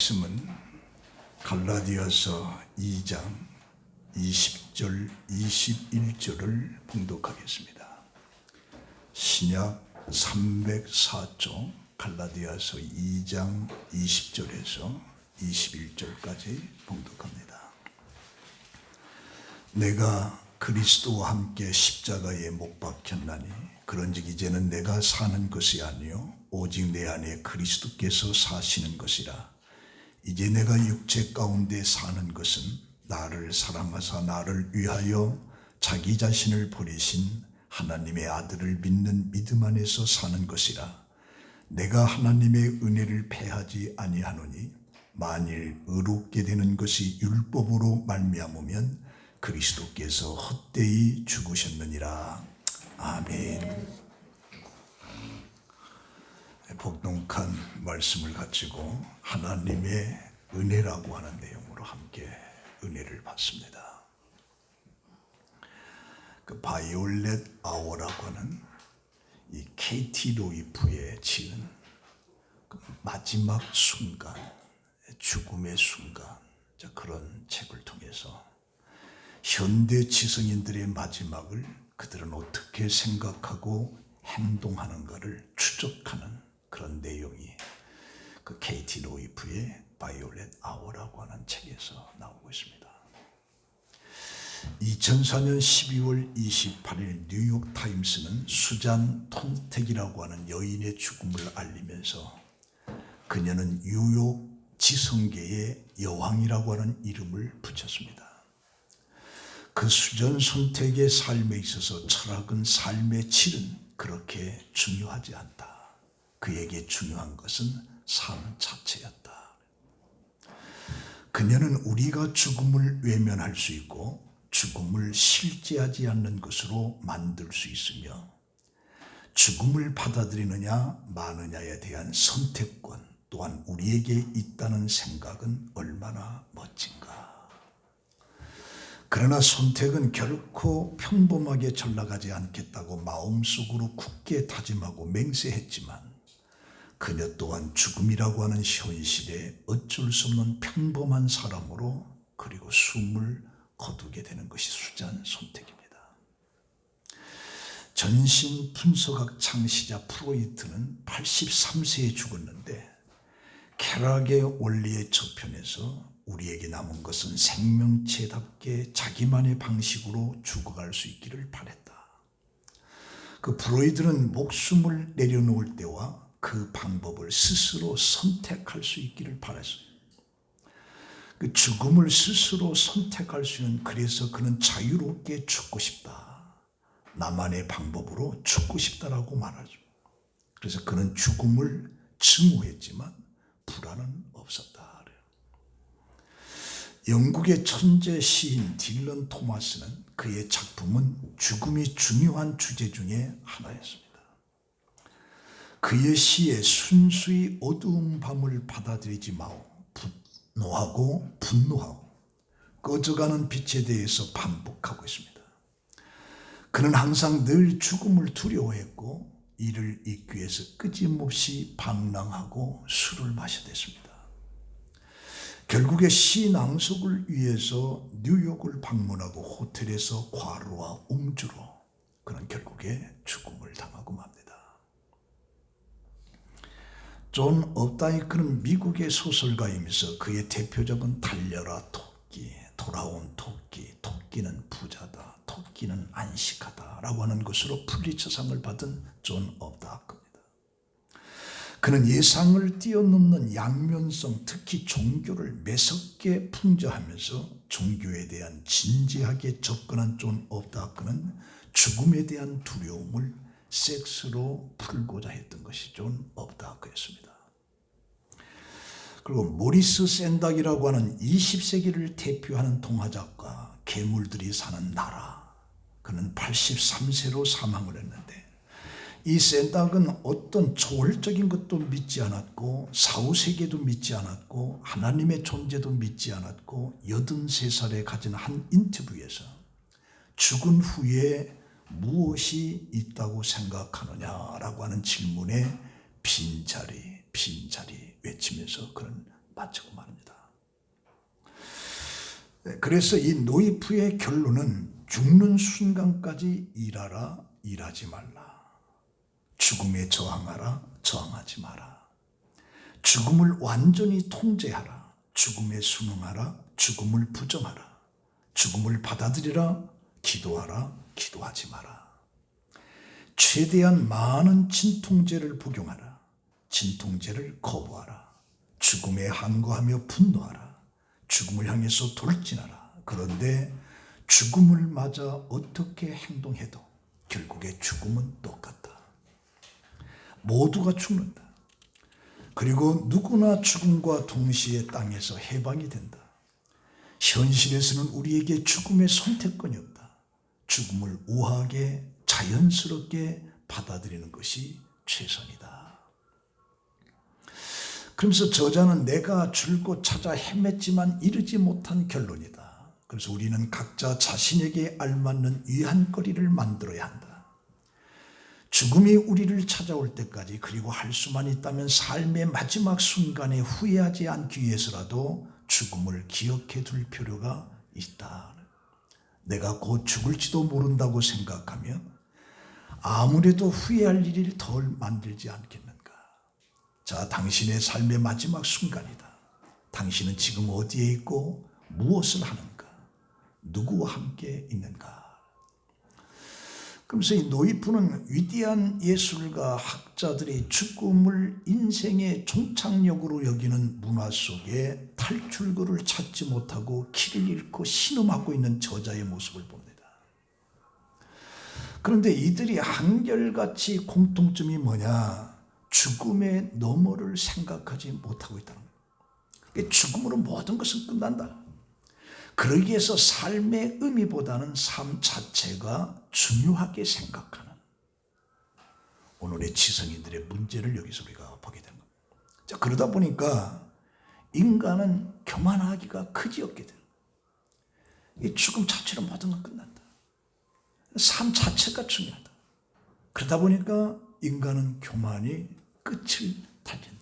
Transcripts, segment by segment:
말씀은 갈라디아서 2장 20절 21절을 봉독하겠습니다. 신약 304조 갈라디아서 2장 20절에서 21절까지 봉독합니다. 내가 그리스도와 함께 십자가에 못 박혔나니 그런즉 이제는 내가 사는 것이 아니요 오직 내 안에 그리스도께서 사시는 것이라. 이제 내가 육체 가운데 사는 것은 나를 사랑하사 나를 위하여 자기 자신을 버리신 하나님의 아들을 믿는 믿음 안에서 사는 것이라. 내가 하나님의 은혜를 패하지 아니하노니 만일 의롭게 되는 것이 율법으로 말미암으면 그리스도께서 헛되이 죽으셨느니라. 아멘. 복독한 말씀을 가지고 하나님의 은혜라고 하는 내용으로 함께 은혜를 받습니다. 그 바이올렛 아워라고 하는 이 KT 로이프의 지은 그 마지막 순간, 죽음의 순간, 그런 책을 통해서 현대 지성인들의 마지막을 그들은 어떻게 생각하고 행동하는가를 추적하는 그런 내용이 그 KT 로이프의 바이올렛 아워라고 하는 책에서 나오고 있습니다. 2004년 12월 28일 뉴욕 타임스는 수잔 톤택이라고 하는 여인의 죽음을 알리면서 그녀는 뉴욕 지성계의 여왕이라고 하는 이름을 붙였습니다. 그 수잔 톤택의 삶에 있어서 철학은 삶의 질은 그렇게 중요하지 않다. 그에게 중요한 것은 삶 자체였다. 그녀는 우리가 죽음을 외면할 수 있고 죽음을 실제하지 않는 것으로 만들 수 있으며 죽음을 받아들이느냐 마느냐에 대한 선택권 또한 우리에게 있다는 생각은 얼마나 멋진가. 그러나 선택은 결코 평범하게 전락하지 않겠다고 마음속으로 굳게 다짐하고 맹세했지만 그녀 또한 죽음이라고 하는 현실에 어쩔 수 없는 평범한 사람으로 그리고 숨을 거두게 되는 것이 수잔 선택입니다. 전신 분석학 창시자 프로이트는 83세에 죽었는데 쾌락의 원리의 저편에서 우리에게 남은 것은 생명체답게 자기만의 방식으로 죽어갈 수 있기를 바랬다. 그 프로이트는 목숨을 내려놓을 때와 그 방법을 스스로 선택할 수 있기를 바랐어요. 그 죽음을 스스로 선택할 수 있는, 그래서 그는 자유롭게 죽고 싶다. 나만의 방법으로 죽고 싶다라고 말하죠. 그래서 그는 죽음을 증오했지만 불안은 없었다. 영국의 천재 시인 딜런 토마스는 그의 작품은 죽음이 중요한 주제 중에 하나였습니다. 그의 시에 순수히 어두운 밤을 받아들이지 마오. 분노하고 분노하고 꺼져가는 빛에 대해서 반복하고 있습니다. 그는 항상 늘 죽음을 두려워했고 이를 잊기 위해서 끊임없이 방랑하고 술을 마셔댔습니다. 결국에 시 낭독을 위해서 뉴욕을 방문하고 호텔에서 과로와 음주로 그는 결국에 죽음을 당하고 맙니다. 존 업다이크는 미국의 소설가이면서 그의 대표적은 달려라 토끼, 돌아온 토끼, 토끼는 부자다, 토끼는 안식하다 라고 하는 것으로 풀리처상을 받은 존 업다이크입니다. 그는 예상을 뛰어넘는 양면성, 특히 종교를 매섭게 풍자하면서 종교에 대한 진지하게 접근한 존 업다이크는 죽음에 대한 두려움을 섹스로 풀고자 했던 것이 존 업다이크였습니다. 그리고 모리스 샌닥이라고 하는 20세기를 대표하는 동화작가, 괴물들이 사는 나라, 그는 83세로 사망을 했는데 이 샌닥은 어떤 초월적인 것도 믿지 않았고 사후세계도 믿지 않았고 하나님의 존재도 믿지 않았고 83살에 가진 한 인터뷰에서 죽은 후에 무엇이 있다고 생각하느냐라고 하는 질문에 빈자리 외치면서 그는 마치고 말합니다. 그래서 이 노이프의 결론은 죽는 순간까지 일하라, 일하지 말라. 죽음에 저항하라, 저항하지 마라. 죽음을 완전히 통제하라. 죽음에 순응하라, 죽음을 부정하라. 죽음을 받아들이라, 기도하라, 기도하지 마라. 최대한 많은 진통제를 복용하라. 진통제를 거부하라. 죽음에 항거하며 분노하라. 죽음을 향해서 돌진하라. 그런데 죽음을 맞아 어떻게 행동해도 결국에 죽음은 똑같다. 모두가 죽는다. 그리고 누구나 죽음과 동시에 땅에서 해방이 된다. 현실에서는 우리에게 죽음의 선택권이 없다. 죽음을 우아하게 자연스럽게 받아들이는 것이 최선이다. 그러면서 저자는 내가 줄곧 찾아 헤맸지만 이르지 못한 결론이다. 그래서 우리는 각자 자신에게 알맞는 위안거리를 만들어야 한다. 죽음이 우리를 찾아올 때까지, 그리고 할 수만 있다면 삶의 마지막 순간에 후회하지 않기 위해서라도 죽음을 기억해 둘 필요가 있다. 내가 곧 죽을지도 모른다고 생각하며 아무래도 후회할 일을 덜 만들지 않겠는가. 자, 당신의 삶의 마지막 순간이다. 당신은 지금 어디에 있고 무엇을 하는가? 누구와 함께 있는가? 그러면서 이 노이프는 위대한 예술가, 학자들이 죽음을 인생의 종착역으로 여기는 문화 속에 탈출구를 찾지 못하고 길을 잃고 신음하고 있는 저자의 모습을 봅니다. 그런데 이들이 한결같이 공통점이 뭐냐? 죽음의 너머를 생각하지 못하고 있다는 거예요. 죽음으로 모든 것은 끝난다. 그러기 위해서 삶의 의미보다는 삶 자체가 중요하게 생각하는 오늘의 지성인들의 문제를 여기서 우리가 보게 되는 겁니다. 자, 그러다 보니까 인간은 교만하기가 그지없게 되는 거예요. 이 죽음 자체로 모든 건 끝난다. 삶 자체가 중요하다. 그러다 보니까 인간은 교만이 끝을 달린다.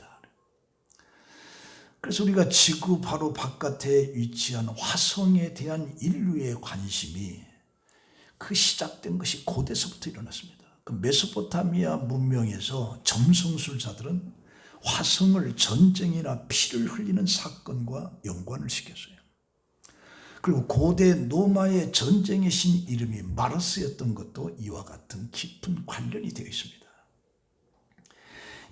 그래서 우리가 지구 바로 바깥에 위치한 화성에 대한 인류의 관심이 그 시작된 것이 고대서부터 일어났습니다. 그 메소포타미아 문명에서 점성술사들은 화성을 전쟁이나 피를 흘리는 사건과 연관을 시켰어요. 그리고 고대 로마의 전쟁의 신 이름이 마르스였던 것도 이와 같은 깊은 관련이 되어 있습니다.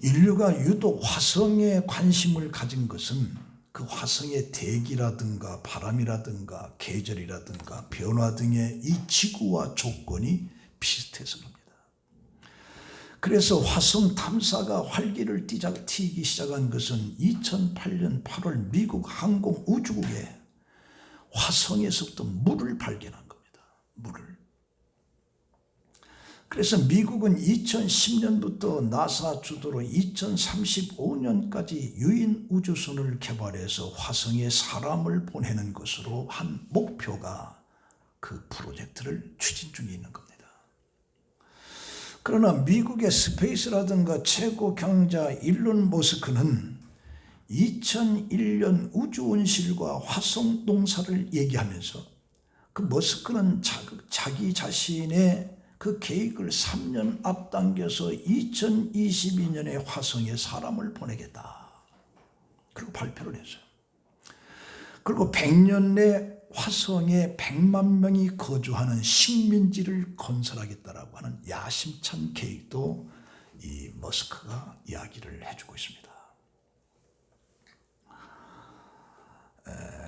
인류가 유독 화성에 관심을 가진 것은 그 화성의 대기라든가 바람이라든가 계절이라든가 변화 등의 이 지구와 조건이 비슷해서 그럽니다. 그래서 화성 탐사가 활기를 띠기 시작한 것은 2008년 8월 미국 항공우주국에 화성에서부터 물을 발견한 겁니다. 물을. 그래서 미국은 2010년부터 나사 주도로 2035년까지 유인 우주선을 개발해서 화성에 사람을 보내는 것으로 한 목표가 그 프로젝트를 추진 중에 있는 겁니다. 그러나 미국의 스페이스라든가 최고 경영자 일론 머스크는 2001년 우주운실과 화성 농사를 얘기하면서 그 머스크는 자기 자신의 그 계획을 3년 앞당겨서 2022년에 화성에 사람을 보내겠다. 그리고 발표를 했어요. 그리고 100년 내 화성에 100만 명이 거주하는 식민지를 건설하겠다라고 하는 야심찬 계획도 이 머스크가 이야기를 해주고 있습니다.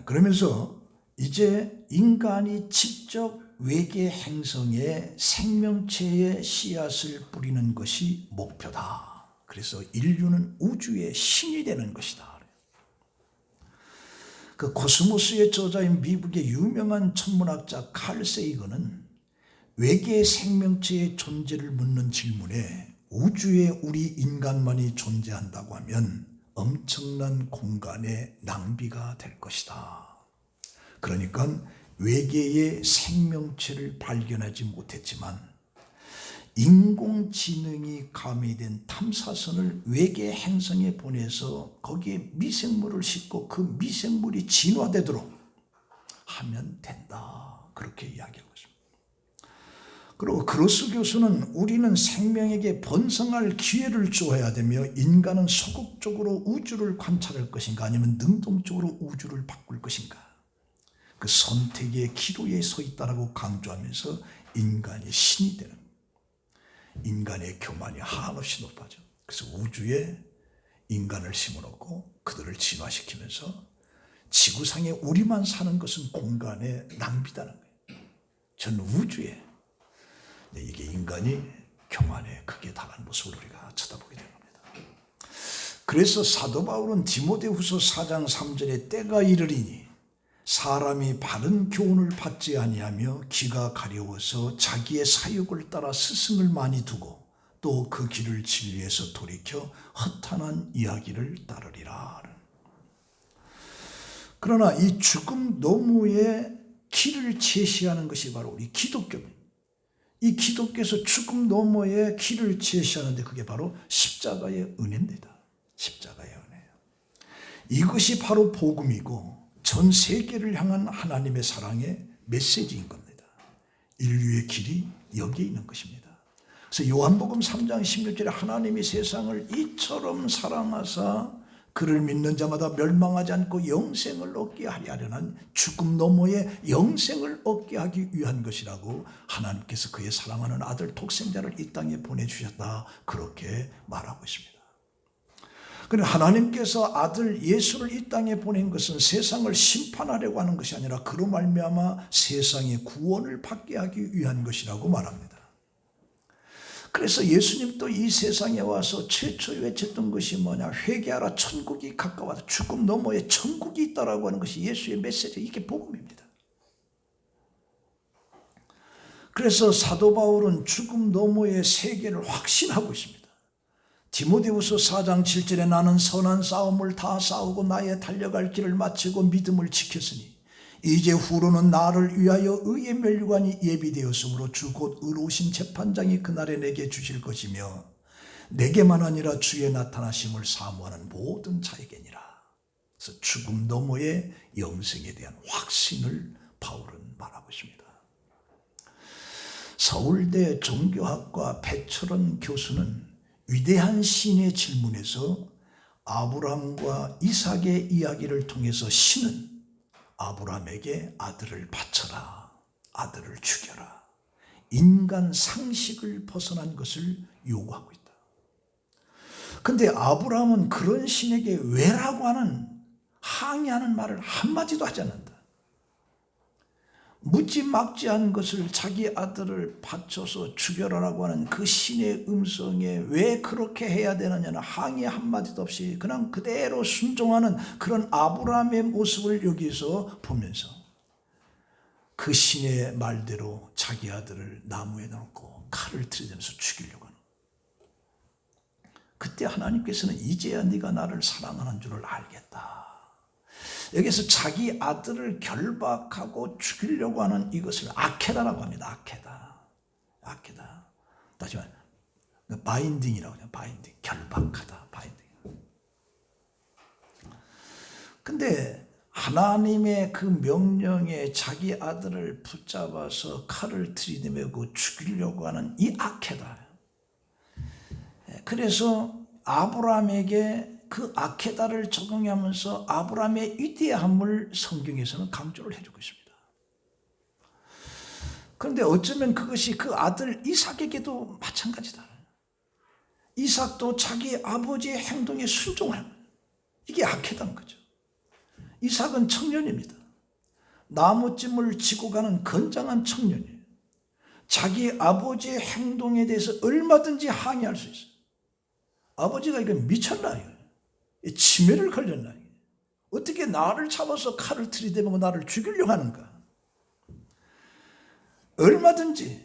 그러면서 이제 인간이 직접 외계 행성에 생명체의 씨앗을 뿌리는 것이 목표다. 그래서 인류는 우주의 신이 되는 것이다. 그 코스모스의 저자인 미국의 유명한 천문학자 칼 세이건은 외계 생명체의 존재를 묻는 질문에 우주에 우리 인간만이 존재한다고 하면 엄청난 공간의 낭비가 될 것이다. 그러니까 외계의 생명체를 발견하지 못했지만 인공지능이 가미된 탐사선을 외계 행성에 보내서 거기에 미생물을 싣고 그 미생물이 진화되도록 하면 된다. 그렇게 이야기하고 있습니다. 그리고 그로스 교수는 우리는 생명에게 번성할 기회를 주어야 되며 인간은 소극적으로 우주를 관찰할 것인가 아니면 능동적으로 우주를 바꿀 것인가 그 선택의 기로에 서 있다라고 강조하면서 인간이 신이 되는 거예요. 인간의 교만이 한없이 높아져. 그래서 우주에 인간을 심어놓고 그들을 진화시키면서 지구상에 우리만 사는 것은 공간의 낭비다는 거예요. 전 우주에 이게 인간이 교만에 극에 달한 모습을 우리가 쳐다보게 되는 겁니다. 그래서 사도 바울은 디모데후서 4장 3절에 때가 이르리니 사람이 바른 교훈을 받지 아니하며 귀가 가려워서 자기의 사욕을 따라 스승을 많이 두고 또 그 길을 진리에서 돌이켜 허탄한 이야기를 따르리라. 그러나 이 죽음 너머의 길을 제시하는 것이 바로 우리 기독교입니다. 이 기독교에서 죽음 너머의 길을 제시하는데 그게 바로 십자가의 은혜입니다. 십자가의 은혜예요. 이것이 바로 복음이고 전 세계를 향한 하나님의 사랑의 메시지인 겁니다. 인류의 길이 여기에 있는 것입니다. 그래서 요한복음 3장 16절에 하나님이 세상을 이처럼 사랑하사 그를 믿는 자마다 멸망하지 않고 영생을 얻게 하려는 죽음 너머의 영생을 얻게 하기 위한 것이라고 하나님께서 그의 사랑하는 아들 독생자를 이 땅에 보내주셨다. 그렇게 말하고 있습니다. 그런데 하나님께서 아들 예수를 이 땅에 보낸 것은 세상을 심판하려고 하는 것이 아니라 그로 말미암아 세상의 구원을 받게 하기 위한 것이라고 말합니다. 그래서 예수님도 이 세상에 와서 최초 외쳤던 것이 뭐냐? 회개하라, 천국이 가까워서 죽음 너머에 천국이 있다라고 하는 것이 예수의 메시지, 이게 복음입니다. 그래서 사도 바울은 죽음 너머의 세계를 확신하고 있습니다. 디모데후서 4장 7절에 나는 선한 싸움을 다 싸우고 나의 달려갈 길을 마치고 믿음을 지켰으니 이제 후로는 나를 위하여 의의 면류관이 예비되었으므로 주 곧 의로우신 재판장이 그날에 내게 주실 것이며 내게만 아니라 주의 나타나심을 사모하는 모든 자에게니라. 그래서 죽음 너머의 영생에 대한 확신을 바울은 말하고 있습니다. 서울대 종교학과 배철원 교수는 위대한 시인의 질문에서 아브라함과 이삭의 이야기를 통해서 신은 아브라함에게 아들을 바쳐라, 아들을 죽여라, 인간 상식을 벗어난 것을 요구하고 있다. 그런데 아브라함은 그런 신에게 왜라고 하는 항의하는 말을 한마디도 하지 않는다. 묻지막지한 것을 자기 아들을 바쳐서 죽여라라고 하는 그 신의 음성에 왜 그렇게 해야 되느냐는 항의 한마디도 없이 그냥 그대로 순종하는 그런 아브라함의 모습을 여기서 보면서 그 신의 말대로 자기 아들을 나무에 넣고 칼을 들이대면서 죽이려고 하는. 그때 하나님께서는 이제야 네가 나를 사랑하는 줄을 알겠다. 여기서 자기 아들을 결박하고 죽이려고 하는 이것을 아케다라고 합니다. 아케다. 다시 말해 바인딩이라고 해요. 바인딩. 결박하다. 바인딩. 근데 하나님의 그 명령에 자기 아들을 붙잡아서 칼을 들이대고 죽이려고 하는 이 아케다. 그래서 아브라함에게 그 아케다를 적용하면서 아브라함의 위대함을 성경에서는 강조를 해주고 있습니다. 그런데 어쩌면 그것이 그 아들 이삭에게도 마찬가지다. 이삭도 자기 아버지의 행동에 순종하는 거예요. 이게 아케다인 거죠. 이삭은 청년입니다. 나무찜을 지고 가는 건장한 청년이에요. 자기 아버지의 행동에 대해서 얼마든지 항의할 수 있어요. 아버지가 이거 미쳤나 이거. 치매를 걸렸나? 어떻게 나를 잡아서 칼을 들이대고 나를 죽이려고 하는가? 얼마든지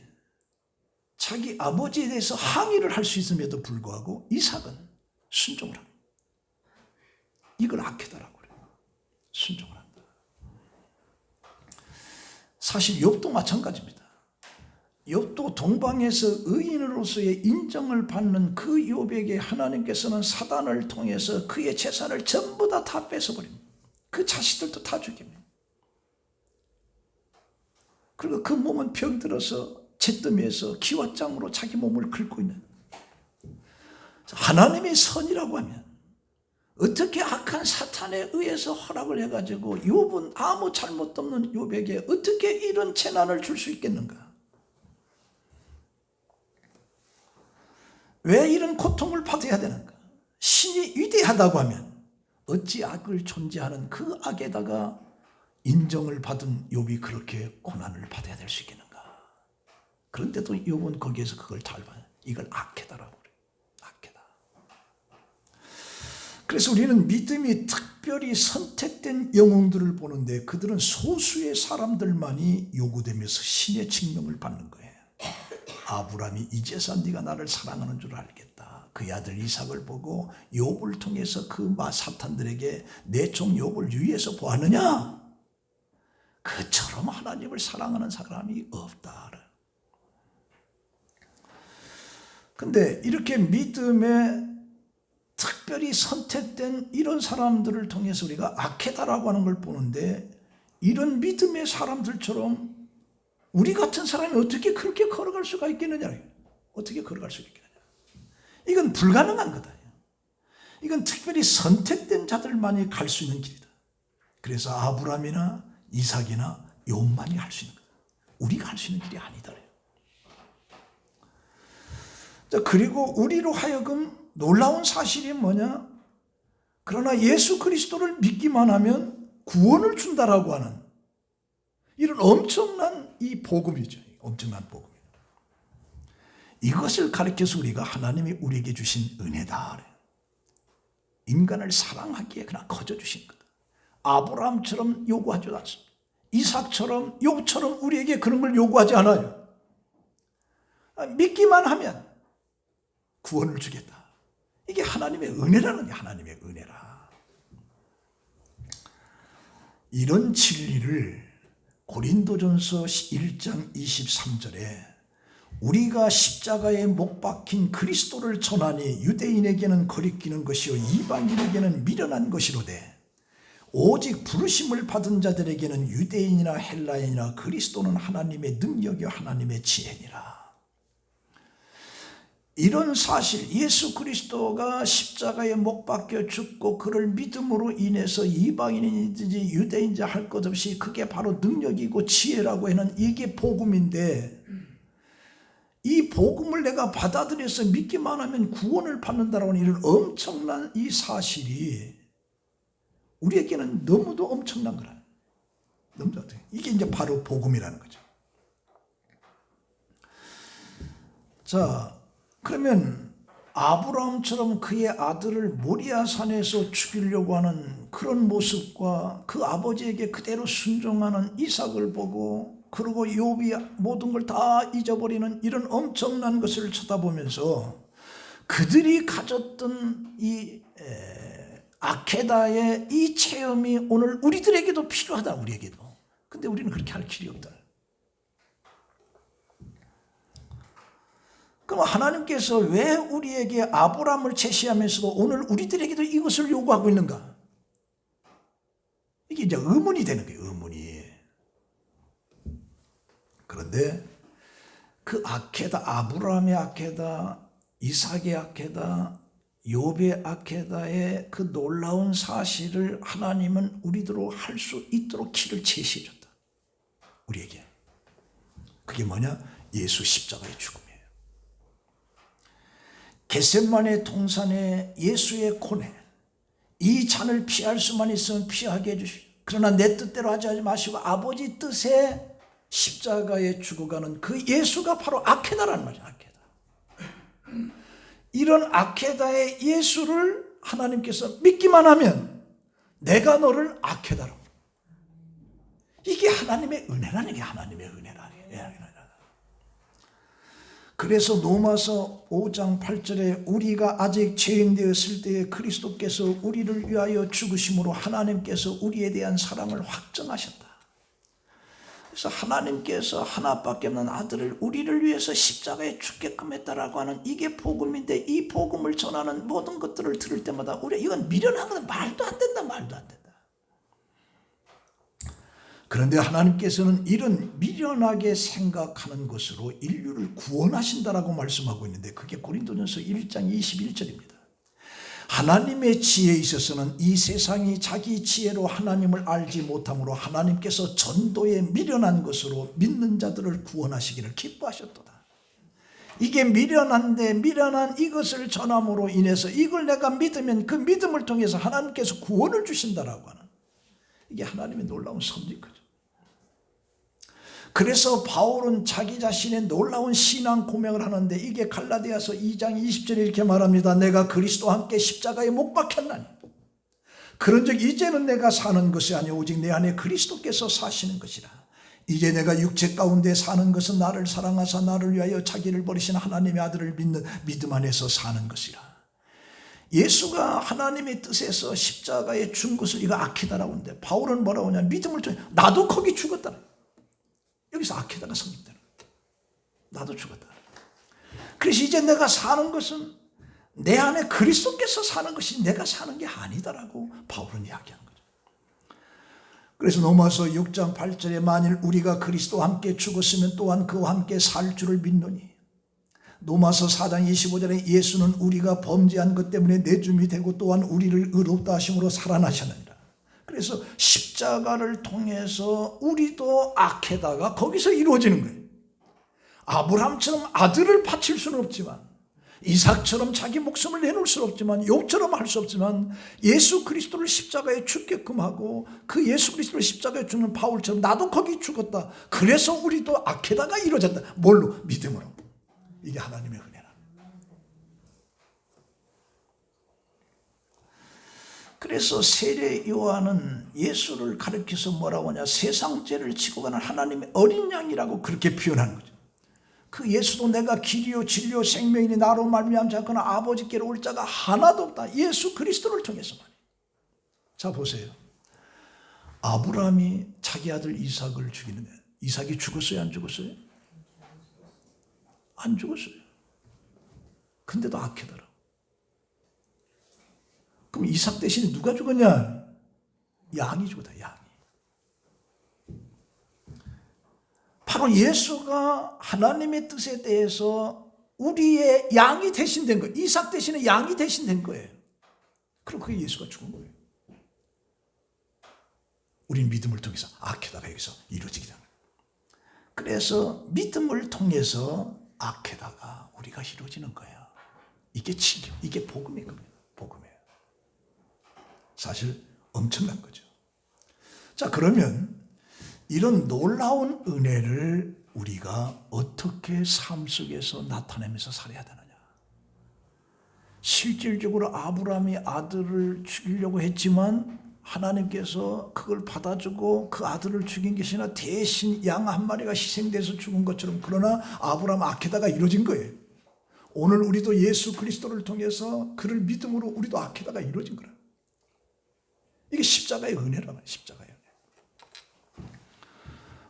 자기 아버지에 대해서 항의를 할 수 있음에도 불구하고 이삭은 순종을 합니다. 이걸 아케다라고 그래요. 순종을 한다. 사실 욥도 마찬가지입니다. 욥도 동방에서 의인으로서의 인정을 받는 그 욥에게 하나님께서는 사단을 통해서 그의 재산을 전부 다 뺏어버립니다. 그 자식들도 다 죽입니다. 그리고 그 몸은 병들어서 잿더미에서 기왓장으로 자기 몸을 긁고 있는, 하나님의 선이라고 하면 어떻게 악한 사탄에 의해서 허락을 해가지고 욥은 아무 잘못 없는 욥에게 어떻게 이런 재난을 줄 수 있겠는가? 왜 이런 고통을 받아야 되는가? 신이 위대하다고 하면 어찌 악을 존재하는 그 악에다가 인정을 받은 욥이 그렇게 고난을 받아야 될 수 있겠는가? 그런데도 욥은 거기에서 그걸 잘 봐요. 이걸 악해다라고 그래요. 악해다. 그래서 우리는 믿음이 특별히 선택된 영웅들을 보는데 그들은 소수의 사람들만이 요구되면서 신의 증명을 받는 거예요. 아브라함이 이제서 네가 나를 사랑하는 줄 알겠다. 그 아들 이삭을 보고 욥을 통해서 그 사탄들에게 내 종 욥을 위해서 보았느냐? 그처럼 하나님을 사랑하는 사람이 없다. 근데 이렇게 믿음에 특별히 선택된 이런 사람들을 통해서 우리가 악해다라고 하는 걸 보는데, 이런 믿음의 사람들처럼 우리 같은 사람이 어떻게 그렇게 걸어갈 수가 있겠느냐? 어떻게 걸어갈 수 있겠느냐? 이건 불가능한 거다. 이건 특별히 선택된 자들만이 갈 수 있는 길이다. 그래서 아브라함이나 이삭이나 욥만이 할 수 있는 거다. 우리가 할 수 있는 길이 아니다. 그리고 우리로 하여금 놀라운 사실이 뭐냐? 그러나 예수 그리스도를 믿기만 하면 구원을 준다라고 하는 이런 엄청난 이 복음이죠. 엄청난 복음. 이것을 가르쳐서 우리가 하나님이 우리에게 주신 은혜다. 인간을 사랑하기에 그냥 거저 주신 거다. 아브라함처럼 요구하지 않습니다. 이삭처럼 욥처럼 우리에게 그런 걸 요구하지 않아요. 믿기만 하면 구원을 주겠다. 이게 하나님의 은혜라는 게 하나님의 은혜라. 이런 진리를 고린도전서 1장 23절에 우리가 십자가에 못 박힌 그리스도를 전하니 유대인에게는 거리끼는 것이요 이방인에게는 미련한 것이로되 오직 부르심을 받은 자들에게는 유대인이나 헬라인이나 그리스도는 하나님의 능력이요 하나님의 지혜니라. 이런 사실, 예수 그리스도가 십자가에 못 박혀 죽고 그를 믿음으로 인해서 이방인인지 유대인인지 할 것 없이 그게 바로 능력이고 지혜라고 하는 이게 복음인데, 이 복음을 내가 받아들여서 믿기만 하면 구원을 받는다라고 하는 이런 엄청난 이 사실이 우리에게는 너무도 엄청난 거라. 너무도 이게 이제 바로 복음이라는 거죠. 자, 그러면 아브라함처럼 그의 아들을 모리아 산에서 죽이려고 하는 그런 모습과 그 아버지에게 그대로 순종하는 이삭을 보고, 그리고 욥이 모든 걸 다 잊어버리는 이런 엄청난 것을 쳐다보면서 그들이 가졌던 이 아케다의 이 체험이 오늘 우리들에게도 필요하다. 우리에게도. 근데 우리는 그렇게 할 길이 없다. 그럼 하나님께서 왜 우리에게 아브라함을 제시하면서도 오늘 우리들에게도 이것을 요구하고 있는가? 이게 이제 의문이 되는 거예요. 의문이. 그런데 그 아케다, 아브라함의 아케다, 이삭의 아케다, 욥의 아케다의 그 놀라운 사실을 하나님은 우리들로 할 수 있도록 길을 제시해 줬다. 우리에게. 그게 뭐냐? 예수 십자가의 죽음이에요. 겟세마네 동산에 예수의 고뇌, 이 잔을 피할 수만 있으면 피하게 해주시오. 그러나 내 뜻대로 하지 마시고 아버지 뜻에 십자가에 죽어가는 그 예수가 바로 아케다라는 말이에요. 아케다. 이런 아케다의 예수를 하나님께서 믿기만 하면 내가 너를 아케다로. 이게 하나님의 은혜라는 게 하나님의 은혜라는 게. 그래서 로마서 5장 8절에 우리가 아직 죄인 되었을 때에 그리스도께서 우리를 위하여 죽으심으로 하나님께서 우리에 대한 사랑을 확정하셨다. 그래서 하나님께서 하나밖에 없는 아들을 우리를 위해서 십자가에 죽게끔 했다라고 하는 이게 복음인데, 이 복음을 전하는 모든 것들을 들을 때마다 우리 이건 미련한 건 말도 안 된다, 말도 안 된다. 그런데 하나님께서는 이런 미련하게 생각하는 것으로 인류를 구원하신다라고 말씀하고 있는데, 그게 고린도전서 1장 21절입니다. 하나님의 지혜에 있어서는 이 세상이 자기 지혜로 하나님을 알지 못함으로 하나님께서 전도에 미련한 것으로 믿는 자들을 구원하시기를 기뻐하셨도다. 이게 미련한데, 미련한 이것을 전함으로 인해서 이걸 내가 믿으면 그 믿음을 통해서 하나님께서 구원을 주신다라고 하는, 이게 하나님의 놀라운 섭리인 거죠. 그래서 바울은 자기 자신의 놀라운 신앙 고백을 하는데, 이게 갈라디아서 2장 20절에 이렇게 말합니다. 내가 그리스도와 함께 십자가에 못 박혔나니 그런즉 이제는 내가 사는 것이 아니오 오직 내 안에 그리스도께서 사시는 것이라. 이제 내가 육체 가운데 사는 것은 나를 사랑하사 나를 위하여 자기를 버리신 하나님의 아들을 믿는 믿음 안에서 사는 것이라. 예수가 하나님의 뜻에서 십자가에 준 것을 이거 아키다라고 하는데, 바울은 뭐라고 하냐, 믿음을 통해 나도 거기 죽었다. 여기서 아키다가 성립되는 거예요. 나도 죽었다. 그래서 이제 내가 사는 것은 내 안에 그리스도께서 사는 것이 내가 사는 게 아니다라고 바울은 이야기하는 거죠. 그래서 로마서 6장 8절에 만일 우리가 그리스도와 함께 죽었으면 또한 그와 함께 살 줄을 믿노니, 로마서 4장 25절에 예수는 우리가 범죄한 것 때문에 내줌이 되고 또한 우리를 의롭다 하심으로 살아나셨느니라. 그래서 십자가를 통해서 우리도 아케다가 거기서 이루어지는 거예요. 아브라함처럼 아들을 바칠 수는 없지만, 이삭처럼 자기 목숨을 내놓을 수는 없지만, 욥처럼 할 수 없지만, 예수 그리스도를 십자가에 죽게끔 하고 그 예수 그리스도를 십자가에 죽는 바울처럼 나도 거기 죽었다. 그래서 우리도 아케다가 이루어졌다. 뭘로? 믿음으로. 이게 하나님의 은혜라. 그래서 세례 요한은 예수를 가리켜서 뭐라고 하냐, 세상 죄를 지고 가는 하나님의 어린 양이라고 그렇게 표현하는 거죠. 그 예수도 내가 길이요 진리요 생명이니 나로 말미암지 않거나 아버지께로 올 자가 하나도 없다. 예수 그리스도를 통해서만. 자 보세요. 아브라함이 자기 아들 이삭을 죽이는데, 이삭이 죽었어요, 안 죽었어요? 안 죽었어요. 근데도 아케다라. 그럼 이삭 대신에 누가 죽었냐? 양이 죽었다, 양이. 바로 예수가 하나님의 뜻에 대해서 우리의 양이 대신된 거예요. 이삭 대신에 양이 대신된 거예요. 그럼 그게 예수가 죽은 거예요. 우린 믿음을 통해서 아케다가 여기서 이루어지게 되는 거예요. 그래서 믿음을 통해서 아케다가 우리가 이루어지는 거예요. 이게 진리, 이게 복음인 겁니다. 복음이에요. 사실 엄청난 거죠. 자, 그러면 이런 놀라운 은혜를 우리가 어떻게 삶 속에서 나타내면서 살아야 되느냐. 실질적으로 아브라함이 아들을 죽이려고 했지만 하나님께서 그걸 받아주고 그 아들을 죽인 것이 아니라 대신 양 한 마리가 희생돼서 죽은 것처럼, 그러나 아브라함 아케다가 이루어진 거예요. 오늘 우리도 예수 그리스도를 통해서 그를 믿음으로 우리도 아케다가 이루어진 거예요. 이게 십자가의 은혜라는 거예요. 십자가의 은혜.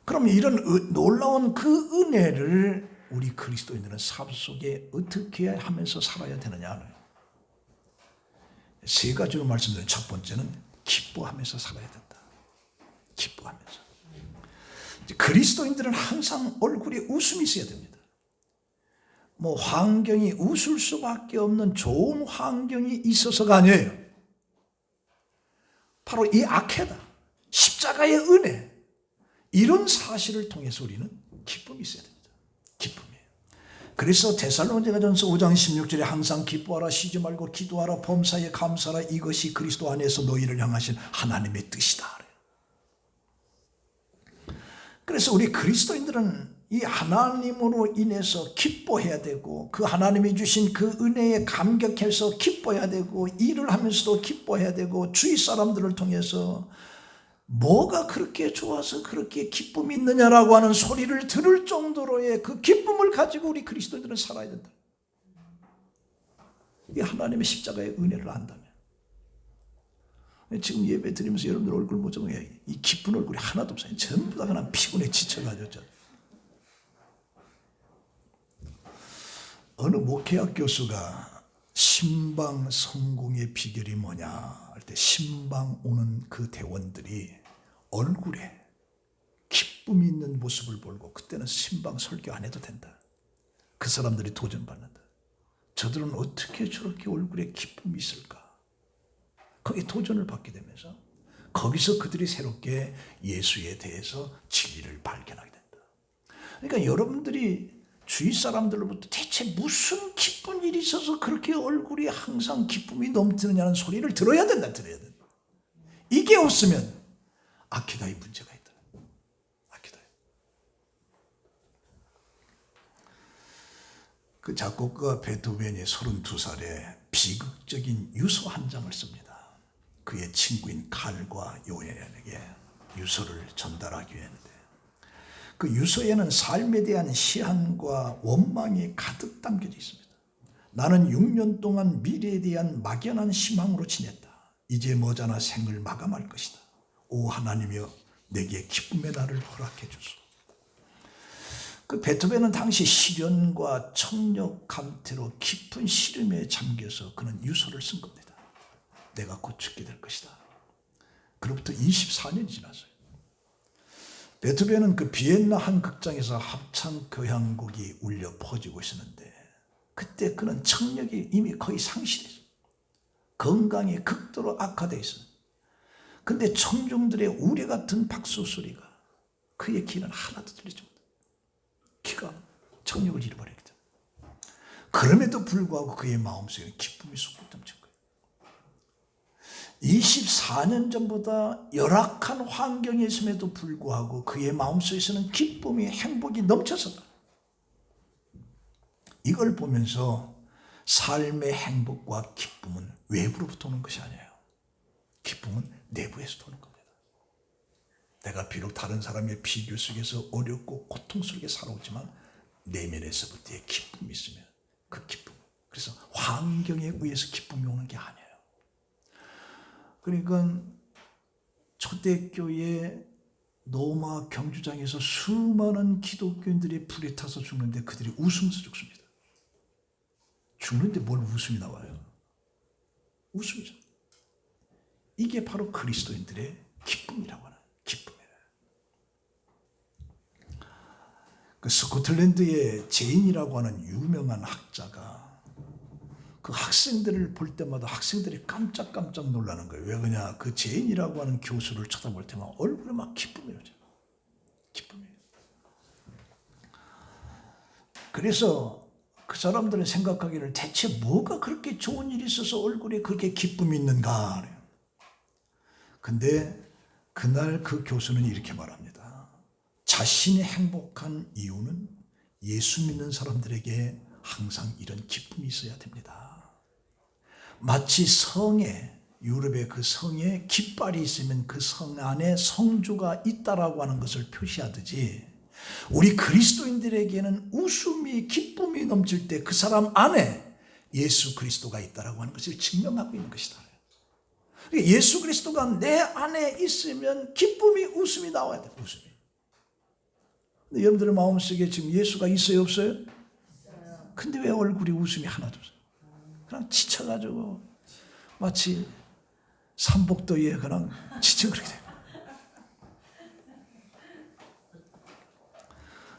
그럼 이런 놀라운 그 은혜를 우리 그리스도인들은 삶 속에 어떻게 하면서 살아야 되느냐. 세 가지로 말씀드려요. 첫 번째는 기뻐하면서 살아야 된다. 기뻐하면서. 그리스도인들은 항상 얼굴에 웃음이 있어야 됩니다. 뭐 환경이 웃을 수밖에 없는 좋은 환경이 있어서가 아니에요. 바로 이 아케다, 십자가의 은혜, 이런 사실을 통해서 우리는 기쁨이 있어야 됩니다. 기쁨이에요. 그래서 데살로니가전서 5장 16절에 항상 기뻐하라, 쉬지 말고 기도하라, 범사에 감사하라, 이것이 그리스도 안에서 너희를 향하신 하나님의 뜻이다. 그래서 우리 그리스도인들은 이 하나님으로 인해서 기뻐해야 되고, 그 하나님이 주신 그 은혜에 감격해서 기뻐해야 되고, 일을 하면서도 기뻐해야 되고, 주위 사람들을 통해서 뭐가 그렇게 좋아서 그렇게 기쁨이 있느냐라고 하는 소리를 들을 정도로의 그 기쁨을 가지고 우리 그리스도인들은 살아야 된다. 이 하나님의 십자가의 은혜를 안다면. 지금 예배 드리면서 여러분들 얼굴 보자면 이 기쁜 얼굴이 하나도 없어요. 전부 다 그냥 피곤해 지쳐가지고. 어느 목회학 교수가 신방 성공의 비결이 뭐냐 할 때 신방 오는 그 대원들이 얼굴에 기쁨이 있는 모습을 보고 그때는 신방 설교 안 해도 된다. 그 사람들이 도전받는다. 저들은 어떻게 저렇게 얼굴에 기쁨이 있을까? 거기에 도전을 받게 되면서 거기서 그들이 새롭게 예수에 대해서 진리를 발견하게 된다. 그러니까 여러분들이 주위 사람들로부터 대체 무슨 기쁜 일이 있어서 그렇게 얼굴이 항상 기쁨이 넘치느냐는 소리를 들어야 된다. 이게 없으면 아키다의 문제가 있다. 아키다. 그 작곡가 베토벤이 32살에 비극적인 유서 한 장을 씁니다. 그의 친구인 칼과 요한에게 유서를 전달하기 위했는데 그 유서에는 삶에 대한 시한과 원망이 가득 담겨져 있습니다. 나는 6년 동안 미래에 대한 막연한 희망으로 지냈다. 이제 머지않아 생을 마감할 것이다. 오 하나님이여 내게 기쁨의 날을 허락해 주소서. 그 베토벤은 당시 시련과 청력 감퇴로 깊은 시름에 잠겨서 그는 유서를 쓴 겁니다. 내가 곧 죽게 될 것이다. 그로부터 24년이 지났어요. 베토벤은 그 비엔나 한 극장에서 합창 교향곡이 울려 퍼지고 있었는데 그때 그는 청력이 이미 거의 상실했어요. 건강이 극도로 악화되어 있어요. 근데 청중들의 우레 같은 박수 소리가 그의 귀는 하나도 들리지 못해요. 귀가 청력을 잃어버렸기 때문에. 그럼에도 불구하고 그의 마음속에 기쁨이 솟구넘친 거예요. 24년 전보다 열악한 환경에 있음에도 불구하고 그의 마음속에서는 기쁨이 행복이 넘쳤었다. 이걸 보면서 삶의 행복과 기쁨은 외부로부터 오는 것이 아니에요. 기쁨은 내부에서 오는 겁니다. 내가 비록 다른 사람의 비교 속에서 어렵고 고통 속에 살아오지만 내면에서부터의 기쁨이 있으면 그 기쁨. 그래서 환경에 의해서 기쁨이 오는 게 아니에요. 그러니까 초대교회 노마 경주장에서 수많은 기독교인들이 불에 타서 죽는데 그들이 웃으면서 죽습니다. 죽는데 뭘 웃음이 나와요? 웃음이죠. 이게 바로 그리스도인들의 기쁨이라고 하는 기쁨이에요. 그 스코틀랜드의 제인이라고 하는 유명한 학자가 그 학생들을 볼 때마다 학생들이 깜짝깜짝 놀라는 거예요. 왜 그러냐? 그 제인이라고 하는 교수를 쳐다볼 때만 얼굴에 막 기쁨이 나죠. 기쁨이. 그래서 그 사람들은 생각하기를 대체 뭐가 그렇게 좋은 일이 있어서 얼굴에 그렇게 기쁨이 있는가? 근데 그날 그 교수는 이렇게 말합니다. 자신이 행복한 이유는 예수 믿는 사람들에게 항상 이런 기쁨이 있어야 됩니다. 마치 성에, 유럽의 그 성에 깃발이 있으면 그 성 안에 성주가 있다라고 하는 것을 표시하듯이 우리 그리스도인들에게는 웃음이 기쁨이 넘칠 때 그 사람 안에 예수 그리스도가 있다라고 하는 것을 증명하고 있는 것이다. 예수 그리스도가 내 안에 있으면 기쁨이 웃음이 나와야 돼. 웃음이. 근데 여러분들의 마음속에 지금 예수가 있어요 없어요? 근데 왜 얼굴이 웃음이 하나도 없어요? 그냥 지쳐가지고 마치 삼복도에 그냥 지쳐 그렇게 돼요.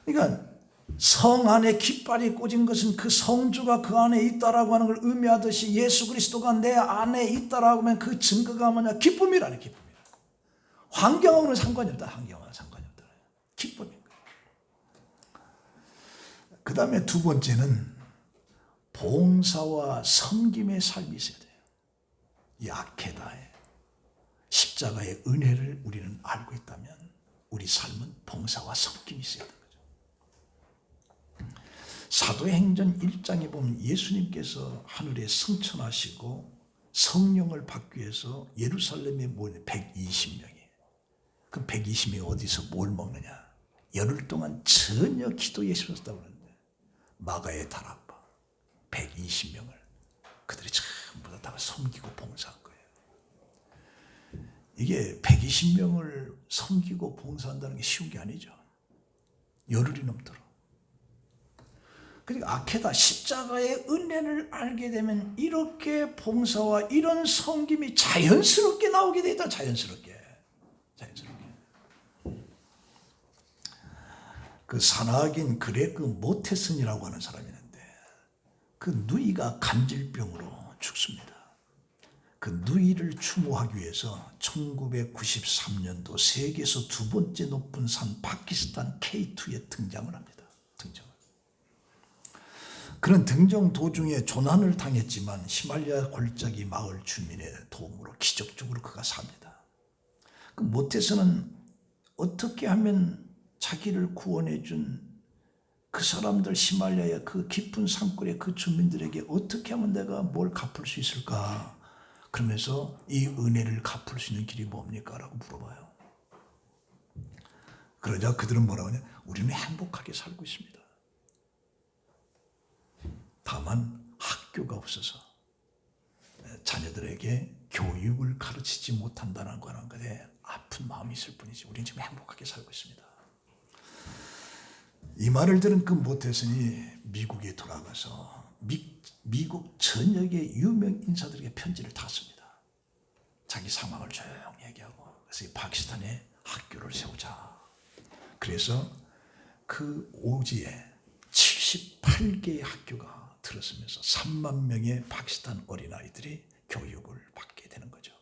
그러니까 성 안에 깃발이 꽂은 것은 그 성주가 그 안에 있다라고 하는 걸 의미하듯이 예수 그리스도가 내 안에 있다라고 하면 그 증거가 뭐냐? 기쁨이라는 기쁨이야. 환경하고는 상관이 없다. 환경하고는 상관이 없다. 기쁨이야. 그 다음에 두 번째는 봉사와 섬김의 삶이 있어야 돼요. 이 아케다의 십자가의 은혜를 우리는 알고 있다면 우리 삶은 봉사와 섬김이 있어야 돼요. 사도행전 1장에 보면 예수님께서 하늘에 승천하시고 성령을 받기 위해서 예루살렘에 모인 120명이. 그 120명이 어디서 뭘 먹느냐? 열흘 동안 전혀 기도에 힘썼다고 그러는데 마가의 다락방 120명을 그들이 전부 다 섬기고 봉사한 거예요. 이게 120명을 섬기고 봉사한다는 게 쉬운 게 아니죠. 열흘이 넘도록. 그러니까 아케다 십자가의 은혜를 알게 되면 이렇게 봉사와 이런 섬김이 자연스럽게 나오게 되다. 자연스럽게. 그 산악인 그레그 모테슨이라고 하는 사람이 있는데 그 누이가 간질병으로 죽습니다. 그 누이를 추모하기 위해서 1993년도 세계에서 두 번째 높은 산 파키스탄 K2에 등장을 합니다. 그는 등정 도중에 조난을 당했지만 히말라야 골짜기 마을 주민의 도움으로 기적적으로 그가 삽니다. 그 모태스는 어떻게 하면 자기를 구원해 준 그 사람들 히말라야 그 깊은 산골의 그 주민들에게 어떻게 하면 내가 뭘 갚을 수 있을까? 그러면서 이 은혜를 갚을 수 있는 길이 뭡니까? 라고 물어봐요. 그러자 그들은 뭐라고 하냐? 우리는 행복하게 살고 있습니다. 다만 학교가 없어서 자녀들에게 교육을 가르치지 못한다는 거는 것에 아픈 마음이 있을 뿐이지 우리는 지금 행복하게 살고 있습니다. 이 말을 들은 그 모태슨이 미국에 돌아가서 미국 전역의 유명 인사들에게 편지를 탔습니다. 자기 상황을 조용히 얘기하고 그래서 이 파키스탄에 학교를 세우자. 그래서 그 오지에 78개의 학교가 들어서면서 3만 명의 파키스탄 어린아이들이 교육을 받게 되는 거죠.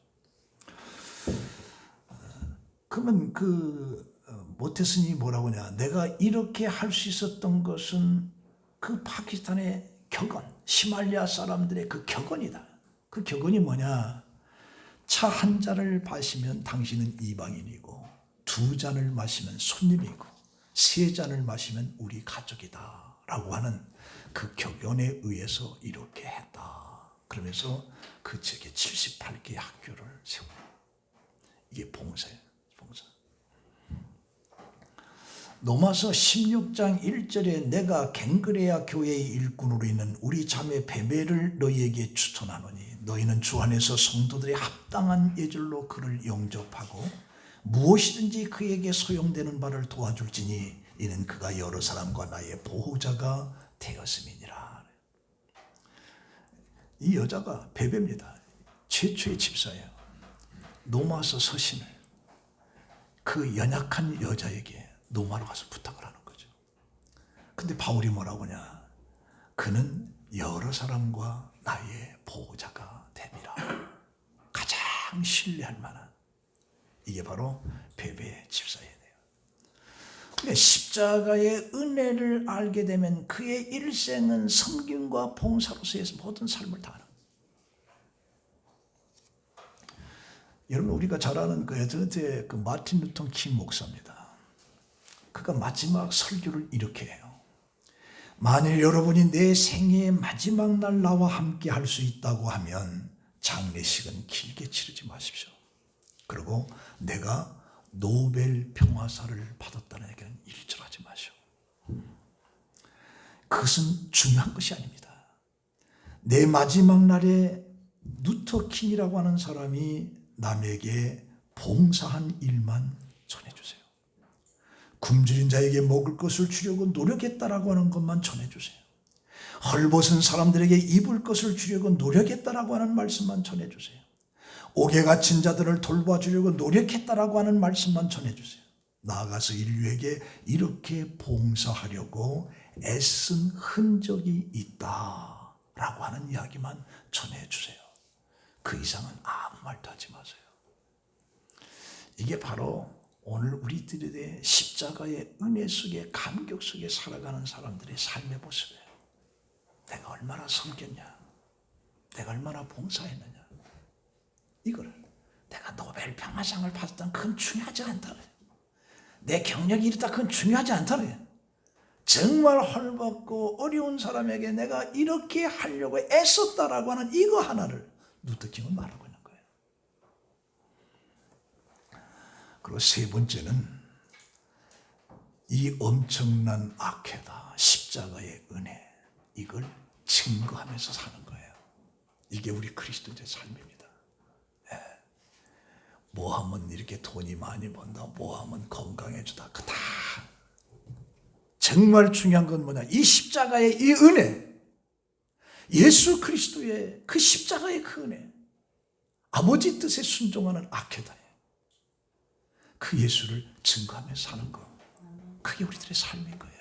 그러면 그 모태슨이 뭐라고 하냐? 내가 이렇게 할 수 있었던 것은 그 파키스탄의 격언, 히말라야 사람들의 그 격언이다. 그 격언이 뭐냐? 차 한 잔을 마시면 당신은 이방인이고 두 잔을 마시면 손님이고 세 잔을 마시면 우리 가족이다 라고 하는 그 격언에 의해서 이렇게 했다. 그러면서 그 지역에 78개의 학교를 세우고 이게 봉사예요. 봉사. 로마서 16장 1절에 내가 갱그레아 교회의 일꾼으로 있는 우리 자매 베베를 너희에게 추천하노니 너희는 주 안에서 성도들의 합당한 예절로 그를 영접하고 무엇이든지 그에게 소용되는 바를 도와줄지니 이는 그가 여러 사람과 나의 보호자가 되었음이니라. 이 여자가 베베입니다. 최초의 집사예요. 로마서 서신을 그 연약한 여자에게 로마로 가서 부탁을 하는 거죠. 근데 바울이 뭐라고 하냐? 그는 여러 사람과 나의 보호자가 됨이라. 가장 신뢰할 만한 이게 바로 베베의 집사예요. 그러니까 십자가의 은혜를 알게 되면 그의 일생은 섬김과 봉사로서의 모든 삶을 다하는 거예요. 여러분 우리가 잘 아는 그 애틀랜타의 그 마틴 루터 킹 목사입니다. 그가 마지막 설교를 이렇게 해요. 만일 여러분이 내 생애의 마지막 날 나와 함께 할 수 있다고 하면 장례식은 길게 치르지 마십시오. 그리고 내가 노벨 평화상을 받았다는 얘기는 일절하지 마시오. 그것은 중요한 것이 아닙니다. 내 마지막 날에 루터 킹이라고 하는 사람이 남에게 봉사한 일만 전해주세요. 굶주린 자에게 먹을 것을 주려고 노력했다라고 하는 것만 전해주세요. 헐벗은 사람들에게 입을 것을 주려고 노력했다라고 하는 말씀만 전해주세요. 옥에 갇힌 자들을 돌봐주려고 노력했다라고 하는 말씀만 전해주세요. 나아가서 인류에게 이렇게 봉사하려고 애쓴 흔적이 있다라고 하는 이야기만 전해주세요. 그 이상은 아무 말도 하지 마세요. 이게 바로 오늘 우리들에 대해 십자가의 은혜 속에 감격 속에 살아가는 사람들의 삶의 모습이에요. 내가 얼마나 섬겼냐, 내가 얼마나 봉사했느냐, 이거를 내가 노벨 평화상을 받았다는 그건 중요하지 않다. 내 경력이 이렇다 그건 중요하지 않다. 정말 헐벗고 어려운 사람에게 내가 이렇게 하려고 애썼다라고 하는 이거 하나를 루터킹은 말하고 있는 거예요. 그리고 세 번째는 이 엄청난 아케다 십자가의 은혜, 이걸 증거하면서 사는 거예요. 이게 우리 그리스도인의 삶입니다. 뭐 하면 이렇게 돈이 많이 번다, 뭐 하면 건강해지다, 그 다 정말 중요한 건 뭐냐, 이 십자가의 이 은혜, 예수 그리스도의 그 십자가의 그 은혜, 아버지 뜻에 순종하는 아케다예요. 그 예수를 증거하며 사는 거, 그게 우리들의 삶인 거예요.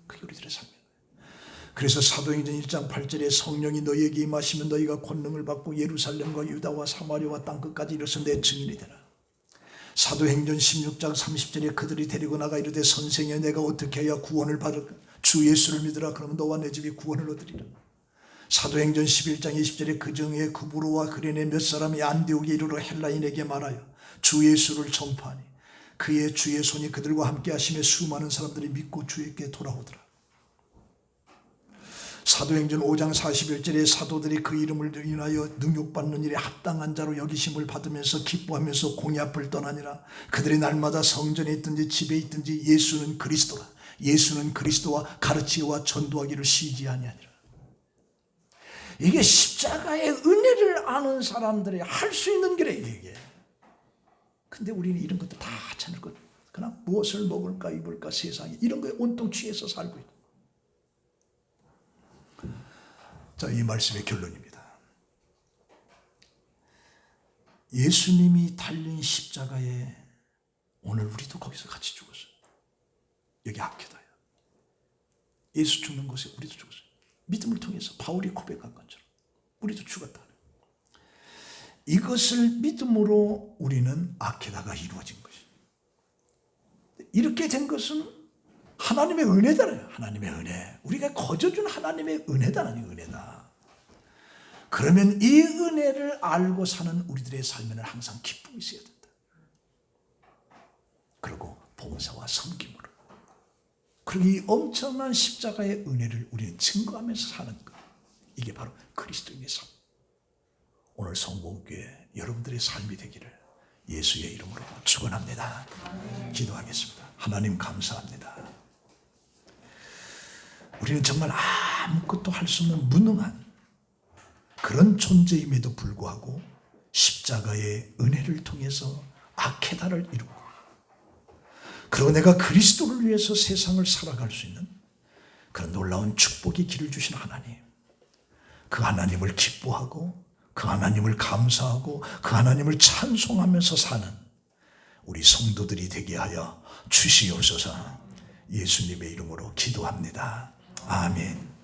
그게 우리들의 삶인 거예요. 그래서 사도행전 1장 8절에 성령이 너희에게 임하시면 너희가 권능을 받고 예루살렘과 유다와 사마리아와 땅끝까지 이르러서 내 증인이 되라. 사도행전 16장 30절에 그들이 데리고 나가 이르되 선생여 내가 어떻게 해야 구원을 받을까? 주 예수를 믿으라. 그러면 너와 내 집이 구원을 얻으리라. 사도행전 11장 20절에 그중에 구브로와 그레네 몇 사람이 안디옥에 이르러 헬라인에게 말하여 주 예수를 전파하니 그의 주의 손이 그들과 함께 하심에 수많은 사람들이 믿고 주에게 돌아오더라. 사도행전 5장 41절에 사도들이 그 이름을 인하여 능욕받는 일에 합당한 자로 여기심을 받으면서 기뻐하면서 공의 앞을 떠나니라. 그들이 날마다 성전에 있든지 집에 있든지 예수는 그리스도라, 예수는 그리스도와 가르치와 전도하기를 쉬지 아니하니라. 이게 십자가의 은혜를 아는 사람들이 할 수 있는 길에 이게. 근데 우리는 이런 것도 다 찾을 것, 그냥 무엇을 먹을까 입을까 세상에 이런 거에 온통 취해서 살고 있다. 자, 이 말씀의 결론입니다. 예수님이 달린 십자가에 오늘 우리도 거기서 같이 죽었어요. 여기 아케다야. 예수 죽는 곳에 우리도 죽었어요. 믿음을 통해서 바울이 고백한 것처럼 우리도 죽었다. 이것을 믿음으로 우리는 아케다가 이루어진 것이에요. 이렇게 된 것은 하나님의 은혜다. 하나님의 은혜. 우리가 거저준 하나님의 은혜다라는 은혜다. 그러면 이 은혜를 알고 사는 우리들의 삶에는 항상 기쁨이 있어야 된다. 그리고 봉사와 섬김으로. 그리고 이 엄청난 십자가의 은혜를 우리는 증거하면서 사는 것. 이게 바로 그리스도인의 삶. 오늘 성공교회 여러분들의 삶이 되기를 예수의 이름으로 축원합니다. 기도하겠습니다. 하나님 감사합니다. 우리는 정말 아무것도 할 수 없는 무능한 그런 존재임에도 불구하고 십자가의 은혜를 통해서 아케다를 이루고 그리고 내가 그리스도를 위해서 세상을 살아갈 수 있는 그런 놀라운 축복의 길을 주신 하나님, 그 하나님을 기뻐하고 그 하나님을 감사하고 그 하나님을 찬송하면서 사는 우리 성도들이 되게 하여 주시옵소서. 예수님의 이름으로 기도합니다. 아멘.